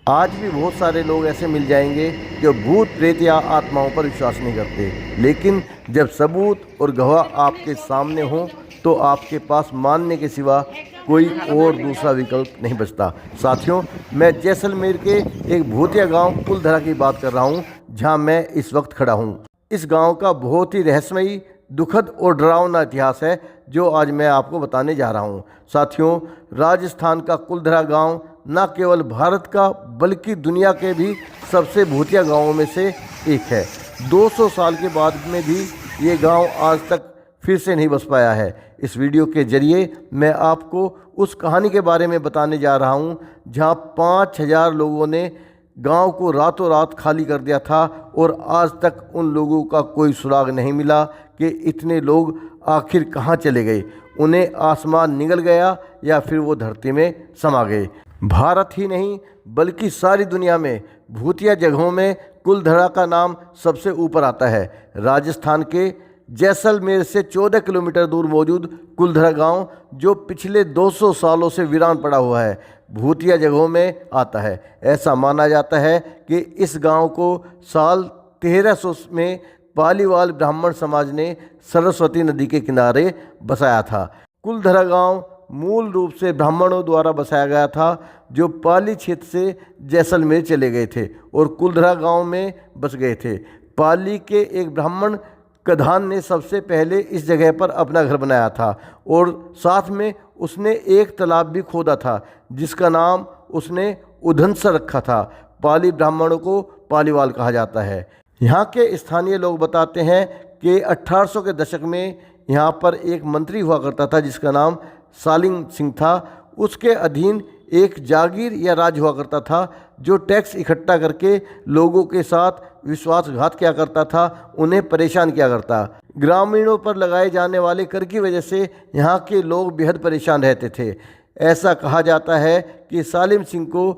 आज भी बहुत सारे लोग ऐसे मिल जाएंगे जो भूत प्रेत या आत्माओं पर विश्वास नहीं करते, लेकिन जब सबूत और गवाह आपके सामने हों तो आपके पास मानने के सिवा कोई और दूसरा विकल्प नहीं बचता। साथियों, मैं जैसलमेर के एक भूतिया गांव कुलधरा की बात कर रहा हूं, जहां मैं इस वक्त खड़ा हूं। इस गांव का बहुत ही रहस्यमयी, दुखद और डरावना इतिहास है जो आज मैं आपको बताने जा रहा हूं। साथियों, राजस्थान का कुलधरा गांव न केवल भारत का बल्कि दुनिया के भी सबसे भूतिया गांवों में से एक है। 200 साल के बाद में भी ये गांव आज तक फिर से नहीं बस पाया है। इस वीडियो के जरिए मैं आपको उस कहानी के बारे में बताने जा रहा हूं, जहां 5000 लोगों ने गांव को रातों रात खाली कर दिया था और आज तक उन लोगों का कोई सुराग नहीं मिला कि इतने लोग आखिर कहां चले गए। उन्हें आसमान निगल गया या फिर वो धरती में समा गए। भारत ही नहीं बल्कि सारी दुनिया में भूतिया जगहों में कुलधरा का नाम सबसे ऊपर आता है। राजस्थान के जैसलमेर से 14 किलोमीटर दूर मौजूद कुलधरा गांव, जो पिछले 200 सालों से वीरान पड़ा हुआ है, भूतिया जगहों में आता है। ऐसा माना जाता है कि इस गांव को साल 1300 में पालीवाल ब्राह्मण समाज ने सरस्वती नदी के किनारे बसाया था। कुलधरा गांव मूल रूप से ब्राह्मणों द्वारा बसाया गया था, जो पाली क्षेत्र से जैसलमेर चले गए थे और कुलधरा गांव में बस गए थे। पाली के एक ब्राह्मण कधान ने सबसे पहले इस जगह पर अपना घर बनाया था और साथ में उसने एक तालाब भी खोदा था, जिसका नाम उसने उधनसर रखा था। पाली ब्राह्मणों को पालीवाल कहा जाता है। यहाँ के स्थानीय लोग बताते हैं कि 1800 के दशक में यहाँ पर एक मंत्री हुआ करता था, जिसका नाम सालिंग सिंह था। उसके अधीन एक जागीर या राज हुआ करता था, जो टैक्स इकट्ठा करके लोगों के साथ विश्वासघात किया करता था, उन्हें परेशान किया करता। ग्रामीणों पर लगाए जाने वाले कर की वजह से यहाँ के लोग बेहद परेशान रहते थे। ऐसा कहा जाता है कि सालिम सिंह को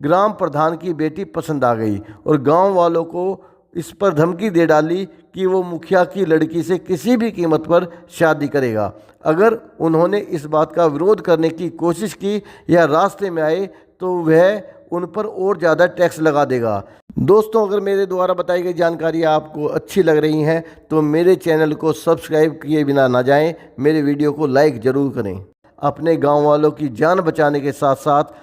ग्राम प्रधान की बेटी पसंद आ गई और गांव वालों को इस पर धमकी दे डाली कि वो मुखिया की लड़की से किसी भी कीमत पर शादी करेगा। अगर उन्होंने इस बात का विरोध करने की कोशिश की या रास्ते में आए तो वह उन पर और ज़्यादा टैक्स लगा देगा। दोस्तों, अगर मेरे द्वारा बताई गई जानकारी आपको अच्छी लग रही है तो मेरे चैनल को सब्सक्राइब किए बिना ना जाएं, मेरे वीडियो को लाइक ज़रूर करें। अपने गाँव वालों की जान बचाने के साथ साथ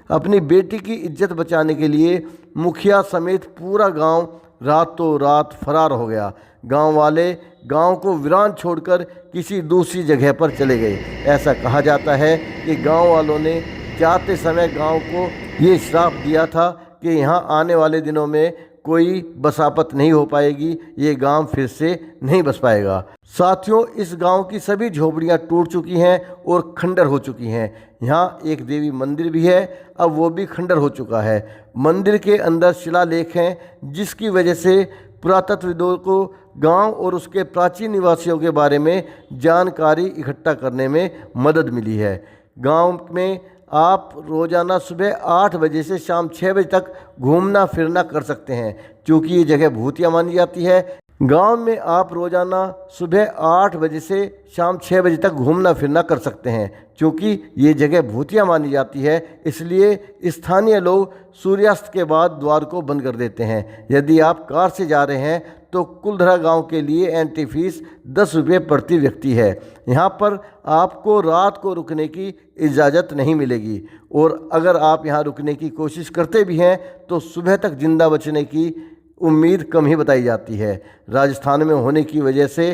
अपनी बेटी की इज्जत बचाने के लिए मुखिया समेत पूरा गांव रातों रात फरार हो गया। गांव वाले गांव को वीरान छोड़कर किसी दूसरी जगह पर चले गए। ऐसा कहा जाता है कि गांव वालों ने जाते समय गांव को ये श्राप दिया था कि यहाँ आने वाले दिनों में कोई बसापत नहीं हो पाएगी, ये गांव फिर से नहीं बस पाएगा। साथियों, इस गांव की सभी झोपड़ियां टूट चुकी हैं और खंडर हो चुकी हैं। यहाँ एक देवी मंदिर भी है, अब वो भी खंडर हो चुका है। मंदिर के अंदर शिलालेख हैं, जिसकी वजह से पुरातत्वविदों को गांव और उसके प्राचीन निवासियों के बारे में जानकारी इकट्ठा करने में मदद मिली है। गांव में आप रोज़ाना सुबह 8 बजे से शाम 6 बजे तक घूमना फिरना कर सकते हैं, क्योंकि ये जगह भूतिया मानी जाती है। गांव में आप रोज़ाना सुबह 8 बजे से शाम 6 बजे तक घूमना फिरना कर सकते हैं, क्योंकि ये जगह भूतिया मानी जाती है। इसलिए स्थानीय लोग सूर्यास्त के बाद द्वार को बंद कर देते हैं। यदि आप कार से जा रहे हैं तो कुलधरा गांव के लिए एंट्री फीस 10 रुपये प्रति व्यक्ति है। यहाँ पर आपको रात को रुकने की इजाज़त नहीं मिलेगी और अगर आप यहाँ रुकने की कोशिश करते भी हैं तो सुबह तक जिंदा बचने की उम्मीद कम ही बताई जाती है। राजस्थान में होने की वजह से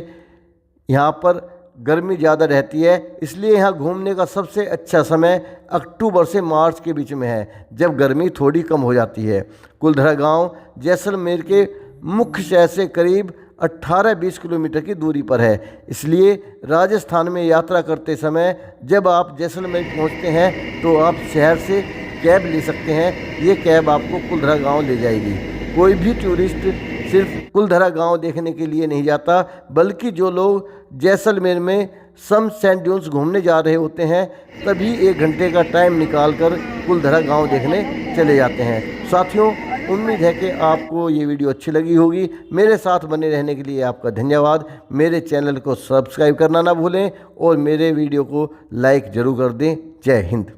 यहाँ पर गर्मी ज़्यादा रहती है, इसलिए यहाँ घूमने का सबसे अच्छा समय अक्टूबर से मार्च के बीच में है, जब गर्मी थोड़ी कम हो जाती है। कुलधरा गांव जैसलमेर के मुख्य शहर से करीब 18-20 किलोमीटर की दूरी पर है। इसलिए राजस्थान में यात्रा करते समय जब आप जैसलमेर पहुँचते हैं तो आप शहर से कैब ले सकते हैं। ये कैब आपको कुलधरा गांव ले जाएगी। कोई भी टूरिस्ट सिर्फ कुलधरा गांव देखने के लिए नहीं जाता, बल्कि जो लोग जैसलमेर में सम सैंड ड्यून्स घूमने जा रहे होते हैं तभी 1 घंटे का टाइम निकालकर कुलधरा गांव देखने चले जाते हैं। साथियों, उम्मीद है कि आपको ये वीडियो अच्छी लगी होगी। मेरे साथ बने रहने के लिए आपका धन्यवाद। मेरे चैनल को सब्सक्राइब करना ना भूलें और मेरे वीडियो को लाइक ज़रूर कर दें। जय हिंद।